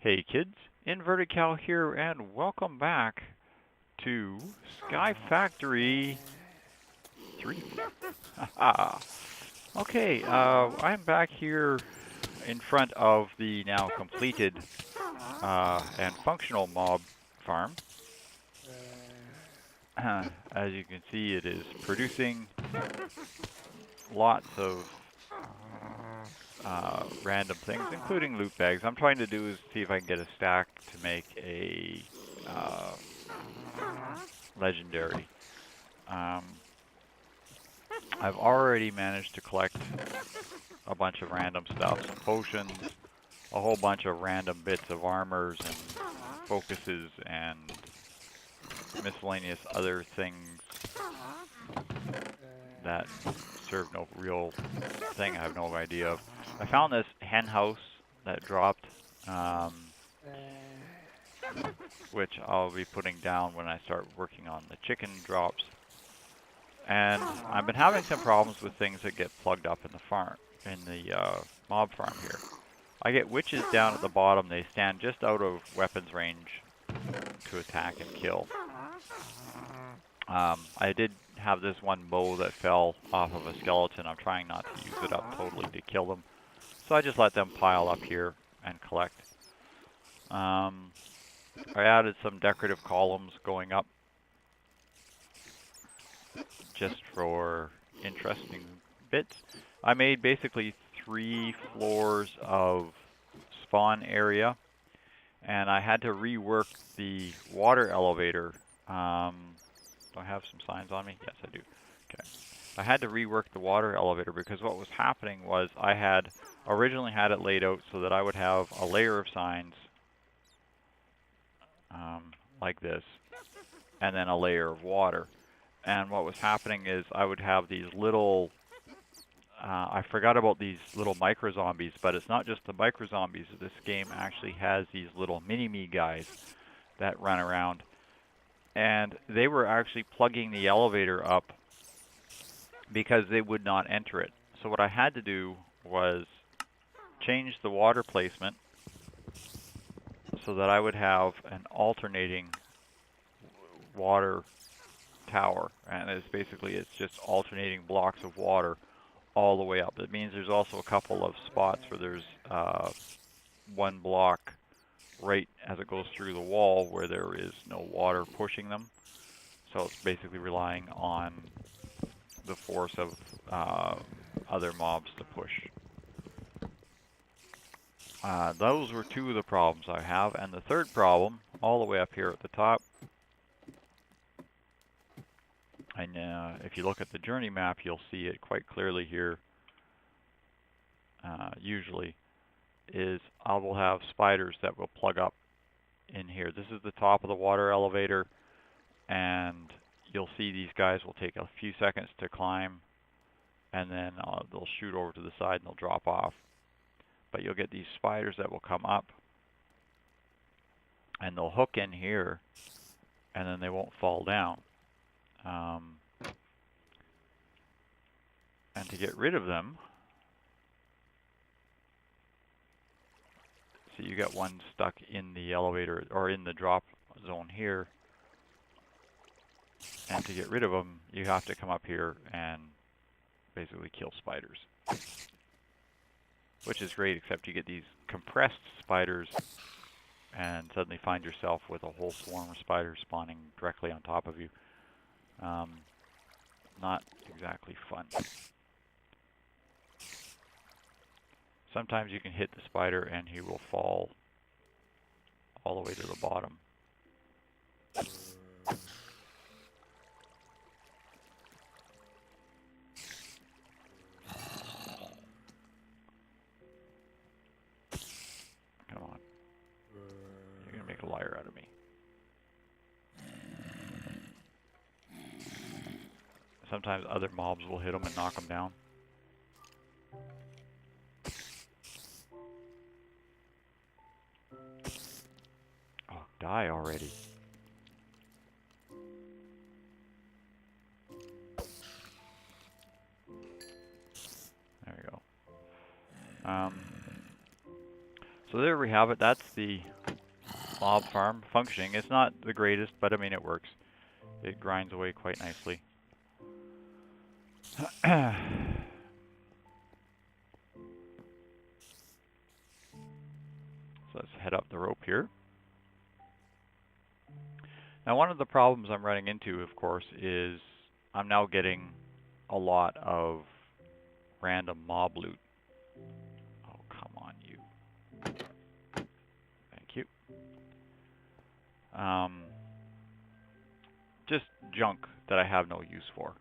Hey kids, Inverted Cow here, and welcome back to Skyfactory 3. Okay, I'm back here in front of the now completed and functional mob farm. As you can see, it is producing lots of random things, including loot bags. I'm trying to do is see if I can get a stack to make a legendary. I've already managed to collect a bunch of random stuff, some potions, a whole bunch of random bits of armors and focuses and miscellaneous other things that serve no real thing I have no idea of. I found this hen house that dropped, which I'll be putting down when I start working on the chicken drops. And I've been having some problems with things that get plugged up in the farm, in the mob farm here. I get witches down at the bottom. They stand just out of weapons range to attack and kill. I did have this one bow that fell off of a skeleton. I'm trying not to use it up totally to kill them. So I just let them pile up here and collect. I added some decorative columns going up just for interesting bits. I made basically 3 floors of spawn area, and I had to rework the water elevator. Do I have some signs on me? Yes, I do. Okay. I had to rework the water elevator because what was happening was I had originally had it laid out so that I would have a layer of signs like this, and then a layer of water. And what was happening is I would have these little, I forgot about these little micro zombies, but it's not just the micro zombies. This game actually has these little mini-me guys that run around. And they were actually plugging the elevator up because they would not enter it. So what I had to do was change the water placement so that I would have an alternating water tower, and it's just alternating blocks of water all the way up. It means there's also a couple of spots where there's one block right as it goes through the wall where there is no water pushing them. So it's basically relying on the force of other mobs to push. Those were 2 of the problems I have, and the third problem, all the way up here at the top, and if you look at the journey map, you'll see it quite clearly here, usually, is I will have spiders that will plug up in here. This is the top of the water elevator, and you'll see these guys will take a few seconds to climb, and then they'll shoot over to the side and they'll drop off. But you'll get these spiders that will come up, and they'll hook in here, and then they won't fall down. And to get rid of them, so you got one stuck in the elevator or in the drop zone here, and to get rid of them, you have to come up here and basically kill spiders. Which is great, except you get these compressed spiders and suddenly find yourself with a whole swarm of spiders spawning directly on top of you. Not exactly fun. Sometimes you can hit the spider and he will fall all the way to the bottom. Come on. You're going to make a liar out of me. Sometimes other mobs will hit them and knock them down. Oh, die already. There we go. So there we have it. That's the mob farm functioning. It's not the greatest, but I mean it works. It grinds away quite nicely. So let's head up the rope here. Now one of the problems I'm running into, of course, is I'm now getting a lot of random mob loot. Oh, come on, you. Thank you. Just junk that I have no use for.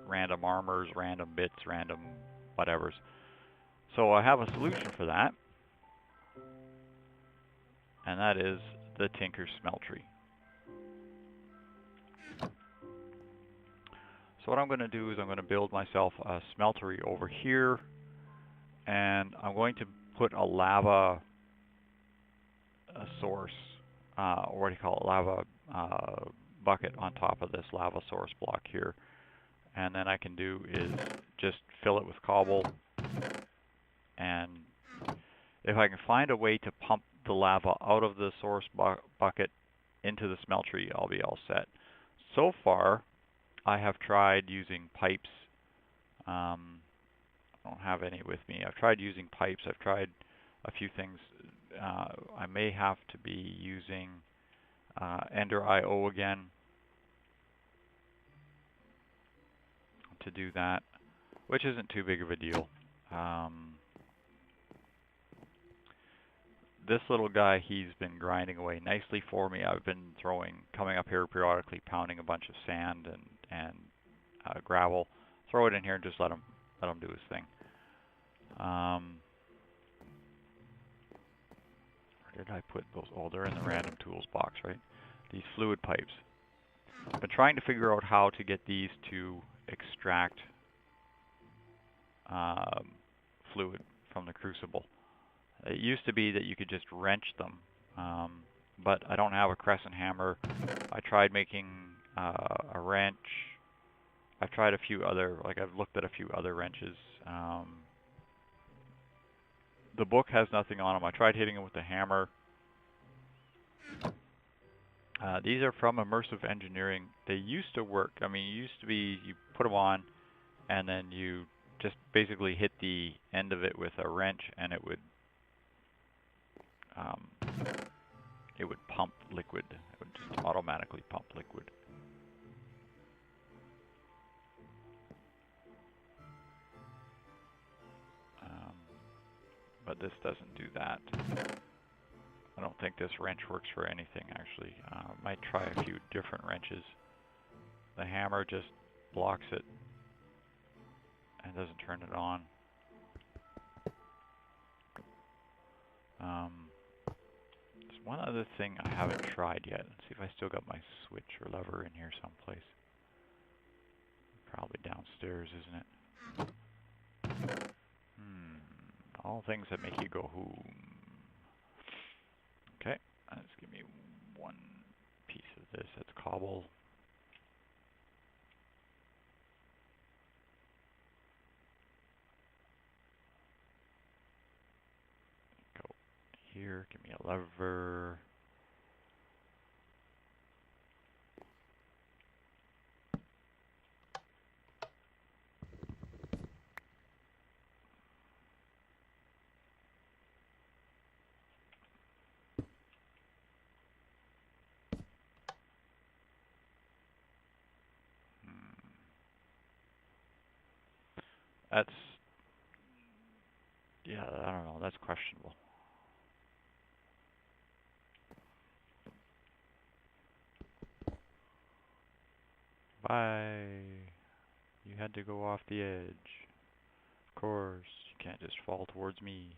Random armors, random bits, random whatevers. So I have a solution for that, and that is the Tinker Smeltery. So what I'm going to do is I'm going to build myself a smeltery over here, and I'm going to put a lava source, or what do you call it, lava bucket on top of this lava source block here. And then I can do is just fill it with cobble, and if I can find a way to pump the lava out of the source bucket into the smeltery, I'll be all set. So far, I have tried using pipes. I don't have any with me. I've tried using pipes. I've tried a few things. I may have to be using Ender IO again to do that, which isn't too big of a deal. This little guy, he's been grinding away nicely for me. I've been coming up here periodically, pounding a bunch of sand and gravel. Throw it in here and just let him do his thing. Where did I put those? Oh, they're in the random tools box, right? These fluid pipes. I've been trying to figure out how to get these to extract fluid from the crucible. It used to be that you could just wrench them, but I don't have a crescent hammer. I tried making a wrench. I've tried a few other, I've looked at a few other wrenches. The book has nothing on them. I tried hitting them with the hammer. These are from Immersive Engineering. They used to work. I mean, you put them on, and then you just basically hit the end of it with a wrench, and it would pump liquid. It would just automatically pump liquid. But this doesn't do that. I don't think this wrench works for anything, actually. Might try a few different wrenches. The hammer just blocks it and doesn't turn it on. There's one other thing I haven't tried yet. Let's see if I still got my switch or lever in here someplace. Probably downstairs, isn't it? All things that make you go whoom. Okay, let's give me one piece of this. That's cobble. Go here, give me a lever. That's, yeah, I don't know, that's questionable. Bye. You had to go off the edge. Of course, you can't just fall towards me.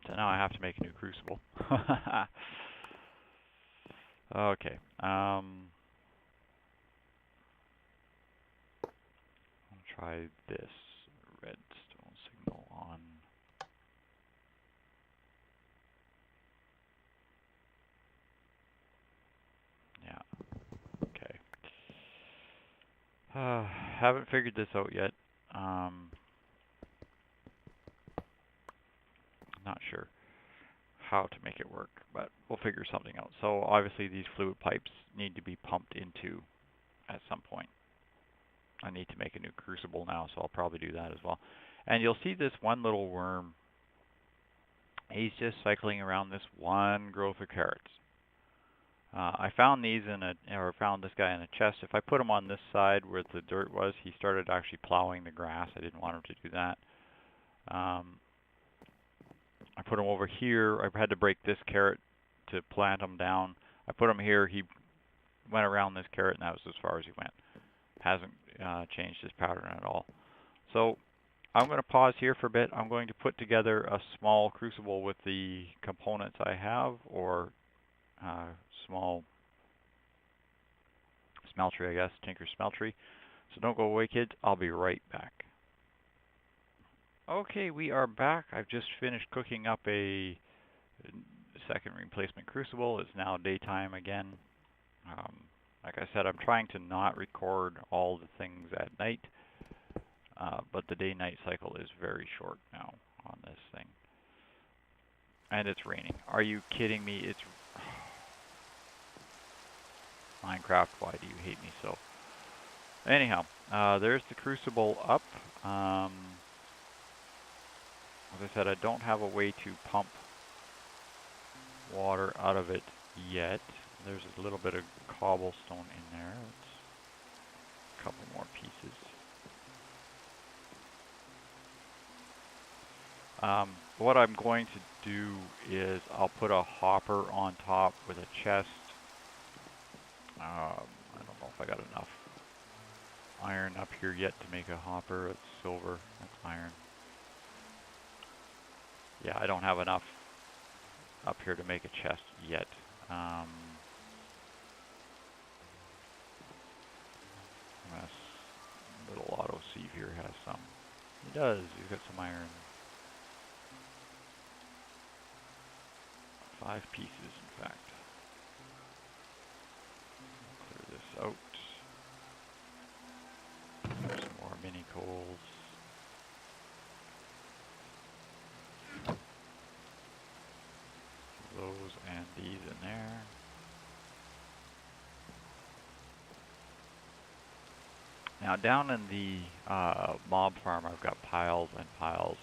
So now I have to make a new crucible. Okay. I'll try this. Redstone signal on. Haven't figured this out yet. Not sure how to make it work, but we'll figure something out. So obviously these fluid pipes need to be pumped into at some point. I need to make a new crucible now, so I'll probably do that as well. And you'll see this one little worm. He's just cycling around this one growth of carrots. I found these found this guy in a chest. If I put him on this side where the dirt was, he started actually plowing the grass. I didn't want him to do that. I put him over here. I had to break this carrot to plant him down. I put him here. He went around this carrot, and that was as far as he went. Hasn't changed his pattern at all. So I'm going to pause here for a bit. I'm going to put together a small crucible with the components I have, or small smeltery, I guess, Tinker smeltery. So don't go away, kids. I'll be right back. Okay, we are back. I've just finished cooking up a second replacement crucible. It's now daytime again. Like I said, I'm trying to not record all the things at night, but the day-night cycle is very short now on this thing. And it's raining. Are you kidding me? It's Minecraft, why do you hate me so? Anyhow, there's the crucible up. As I said, I don't have a way to pump water out of it yet. There's a little bit of cobblestone in there. Let's a couple more pieces. What I'm going to do is I'll put a hopper on top with a chest. I don't know if I got enough iron up here yet to make a hopper. It's silver, that's iron. Yeah, I don't have enough up here to make a chest yet. Unless little auto sieve here has some. He does, he's got some iron. 5 pieces, in fact. Clear this out. There's some more mini coals. Those and these in there. Now down in the mob farm, I've got piles and piles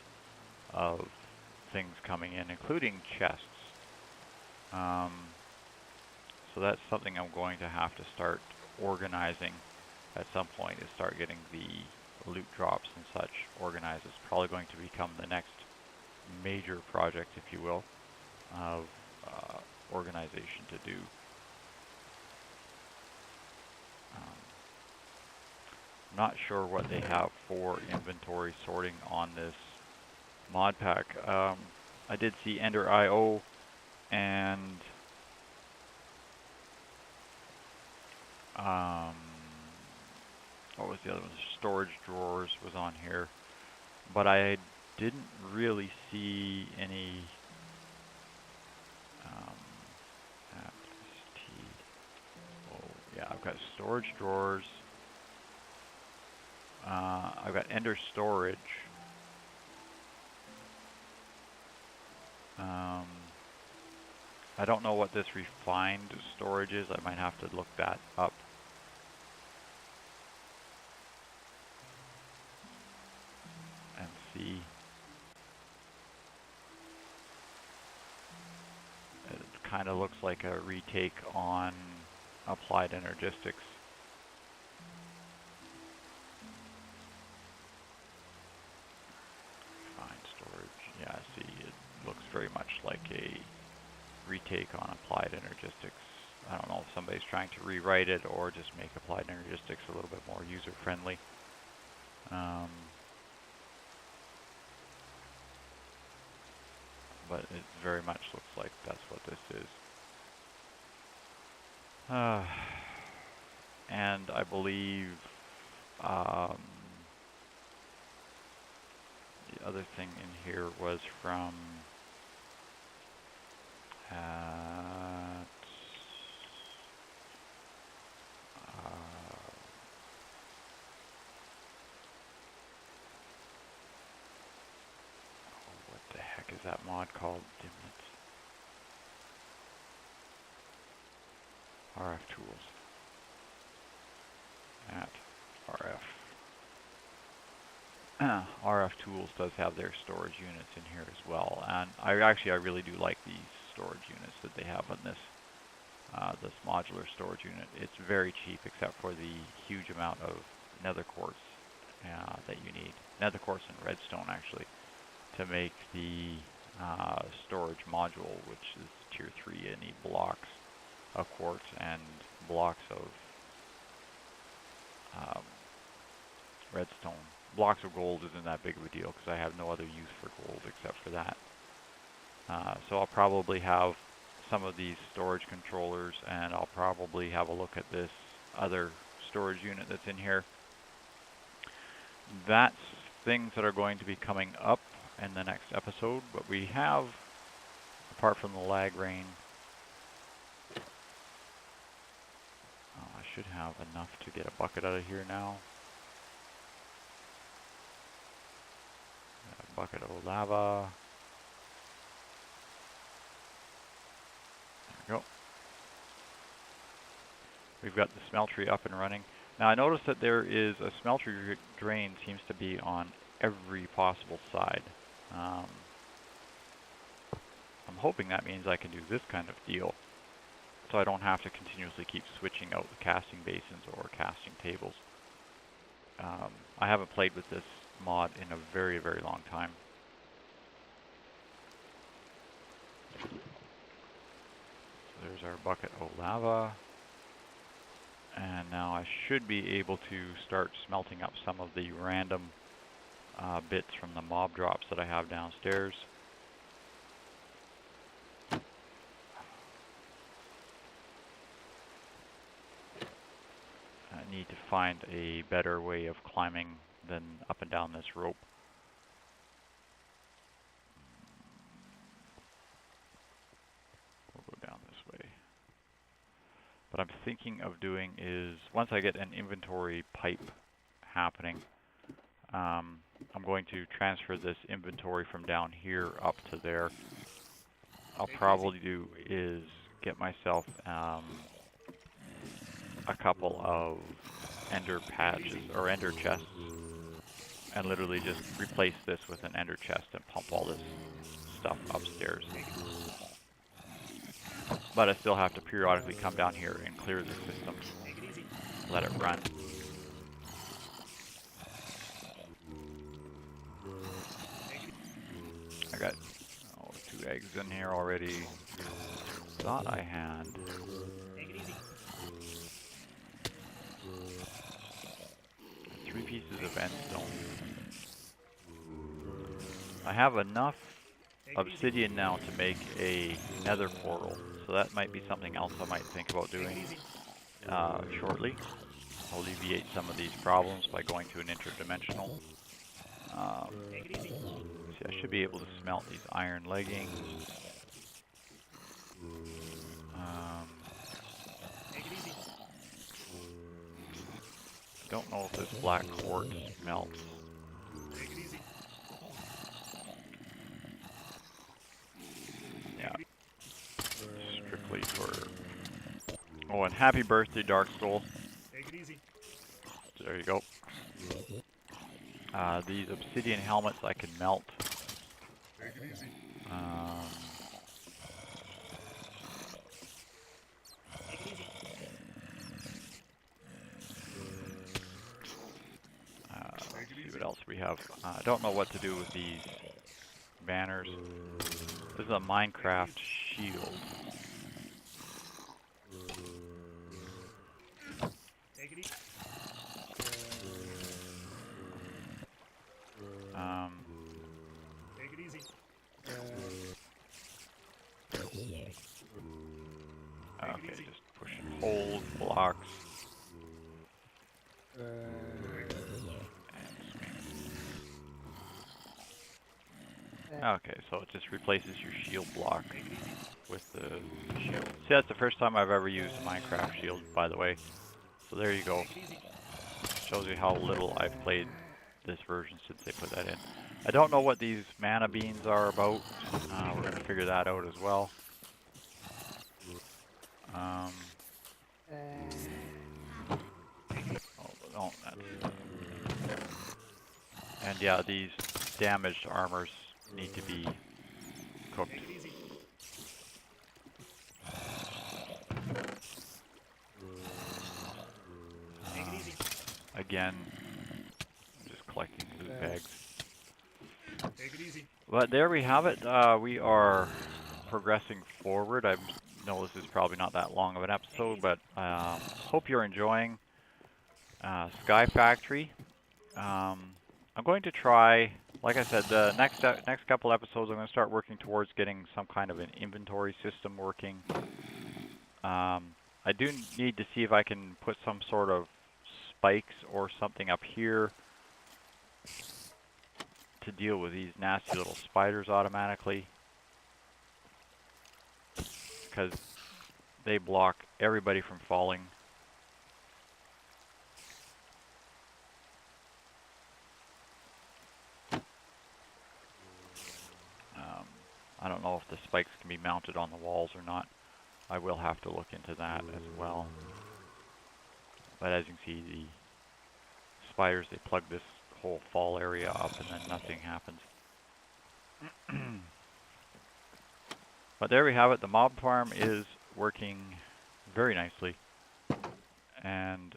of things coming in, including chests. So that's something I'm going to have to start organizing at some point, is start getting the loot drops and such organized. It's probably going to become the next major project, if you will, of organization to do. Not sure what they have for inventory sorting on this mod pack. I did see Ender IO and what was the other one? Storage drawers was on here, but I didn't really see any yeah, I've got storage drawers. I've got Ender storage. I don't know what this refined storage is. I might have to look that up. And see. It kind of looks like a retake on Applied Energistics. Yeah, see, it looks very much like a retake on Applied Energistics. I don't know if somebody's trying to rewrite it or just make Applied Energistics a little bit more user-friendly. But it very much looks like that's what this is. And I believe the other thing in here was from that mod called? RF tools. At RF. RF tools does have their storage units in here as well, and I really do like these storage units that they have on this modular storage unit. It's very cheap except for the huge amount of nether quartz that you need. Nether quartz and redstone actually to make the storage module, which is tier 3. You need blocks of quartz and blocks of redstone. Blocks of gold isn't that big of a deal because I have no other use for gold except for that. So I'll probably have some of these storage controllers, and I'll probably have a look at this other storage unit that's in here. That's things that are going to be coming up in the next episode, but we have, apart from the lag rain, I should have enough to get a bucket out of here now. A bucket of lava. There we go. We've got the smeltery up and running. Now I noticed that there is a smeltery drain seems to be on every possible side. I'm hoping that means I can do this kind of deal, so I don't have to continuously keep switching out the casting basins or casting tables. I haven't played with this mod in a very, very long time. So there's our bucket of lava. And now I should be able to start smelting up some of the random bits from the mob drops that I have downstairs. I need to find a better way of climbing than up and down this rope. We'll go down this way. What I'm thinking of doing is, once I get an inventory pipe happening, I'm going to transfer this inventory from down here up to there. I'll probably do is get myself a couple of ender patches or ender chests, and literally just replace this with an ender chest and pump all this stuff upstairs. But I still have to periodically come down here and clear the system, let it run. I got 2 eggs in here already. Thought I had 3 pieces of endstone. I have enough obsidian now to make a nether portal, so that might be something else I might think about doing shortly. Alleviate some of these problems by going to an interdimensional. See, I should be able to smelt these iron leggings. Don't know if this black quartz melts. Yeah. Strictly for... Oh, and happy birthday, Dark Soul. There you go. These obsidian helmets I can melt. Let's see what else we have. I don't know what to do with these banners. This is a Minecraft shield. Okay, just push and hold blocks. Okay, so it just replaces your shield block with the shield. See, that's the first time I've ever used a Minecraft shield, by the way. So there you go. Shows you how little I've played this version since they put that in. I don't know what these mana beans are about. We're going to figure that out as well. Oh, no, and yeah, these damaged armors need to be cooked. Again, just collecting loot bags. Take it easy. But there we have it. We are progressing forward. I know this is probably not that long of an episode, but hope you're enjoying Skyfactory. I'm going to try, like I said, the next couple episodes, I'm going to start working towards getting some kind of an inventory system working. I do need to see if I can put some sort of spikes or something up here to deal with these nasty little spiders automatically, because they block everybody from falling. I don't know if the spikes can be mounted on the walls or not. I will have to look into that as well. But as you can see, the spiders, they plug this whole fall area up and then nothing happens. But there we have it. The mob farm is working very nicely. And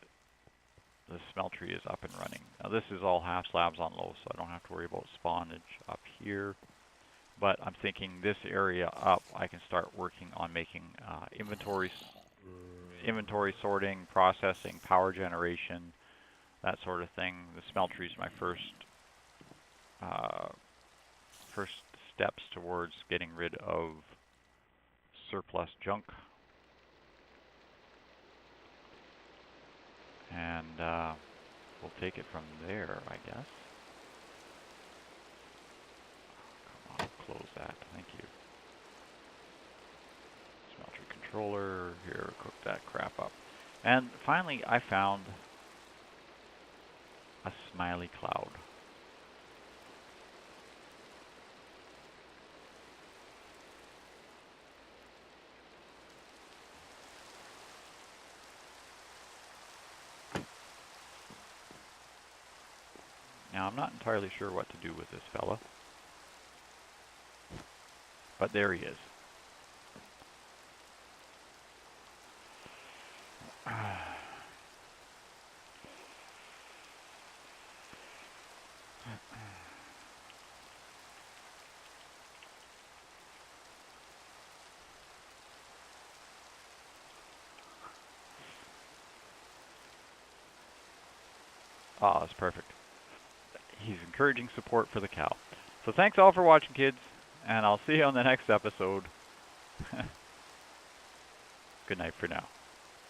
the smeltery is up and running. Now this is all half slabs on low, so I don't have to worry about spawnage up here. But I'm thinking this area up, I can start working on making inventory sorting, processing, power generation, that sort of thing. The smeltery is my first steps towards getting rid of surplus junk. And we'll take it from there, I guess. Close that, thank you. Smeltery controller, here, cook that crap up. And finally, I found a smiley cloud. Now, I'm not entirely sure what to do with this fella. But there he is. Oh, that's perfect. He's encouraging support for the cow. So thanks all for watching, kids, and I'll see you on the next episode. Good night for now.